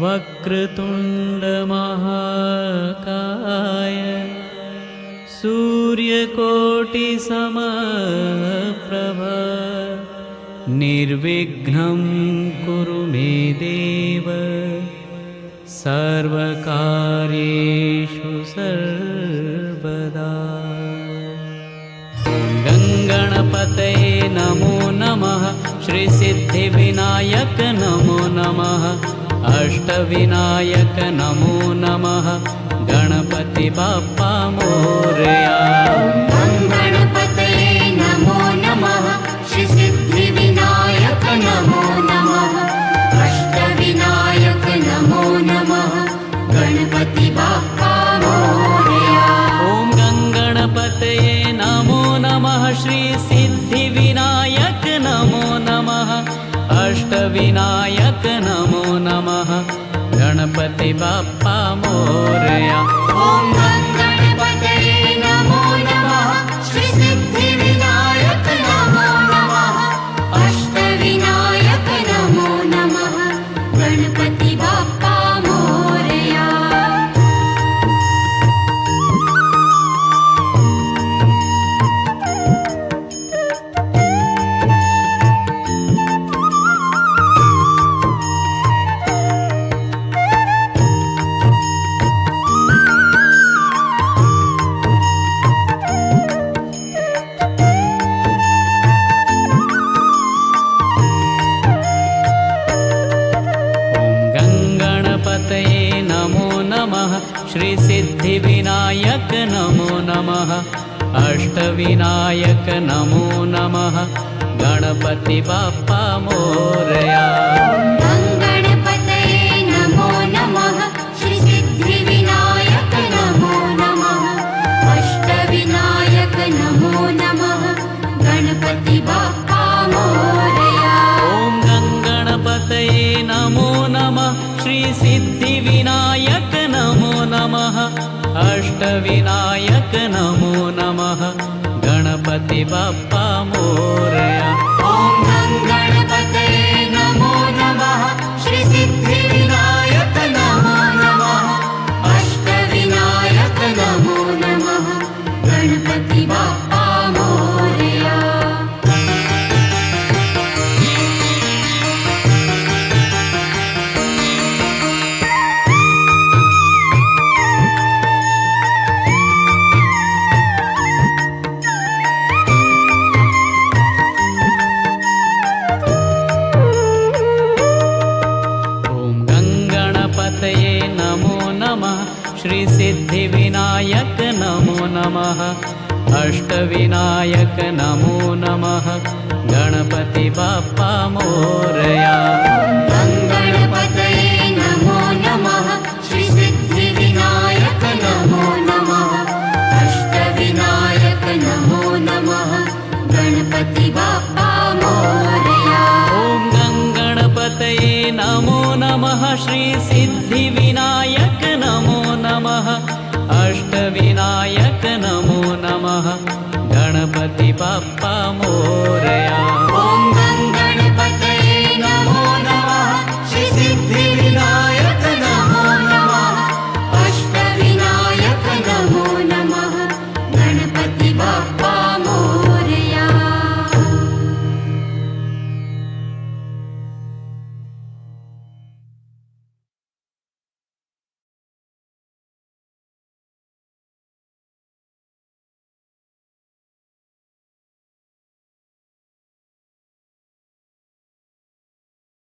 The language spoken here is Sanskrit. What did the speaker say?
वक्रतुण्डमहाकाय सूर्यकोटिसमप्रभ निर्विघ्नं कुरु मे देव सर्वकार्येषु सर्वदा। गङ्गणपतये नमो नमः, श्रीसिद्धिविनायक नमो नमः, अष्टविनायक नमो नमः, गणपति बाप्पा मोरया। गणपतये नमो नमः, श्रीसिद्धिविनायक नमो नमः, अष्टविनायक नमो नमः, गणपति बाप्पा मोरया। ॐ गङ्गणपतये नमो नमः, श्रीसिद्धिविनायक नमो नमः, अष्टविनायक नमो नमः, गणपति बाप्पा मोरया। ॐ गणपतये नमो नमः, श्रीसिद्धिविनायक नमो नमः, अष्टविनायक नमो नमः, गणपति बाप्पा मोरया। श्रीसिद्धिविनायक नमो नमः, अष्टविनायक नमो नमः, गणपति बाप्पा मोरया। गणपतये नमो नमः, श्रीसिद्धिविनायक नमो नमः, अष्टविनायक नमो नमः, गणपति बाप्पा मोरया। ॐ गङ्गणपतये नमो नमः, श्रीसिद्धिविनायक नमो नमः, अष्टविनायक नमो नमः, गणपति बाप्पा मोरया। ॐ गणपतये नमो नमः, श्रीसिद्धिविनायक नमो नमः, अष्टविनायक नमो नमः, गणपति बाप्पा मोरया। श्रीसिद्धिविनायक नमो नमः, अष्टविनायक नमो नमः, गणपति बाप्पा मोरया। गणपतये नमो नमः, श्रीसिद्धिविनायक नमो नमः, अष्टविनायक नमो नमः, गणपति बाप्पा मोरया। ॐ गङ्गणपतये नमो नमः, श्रीसिद्धिविनायक नमो नमः, अष्टविनायक नमो नमः, गणपति बाप्पा मोरया।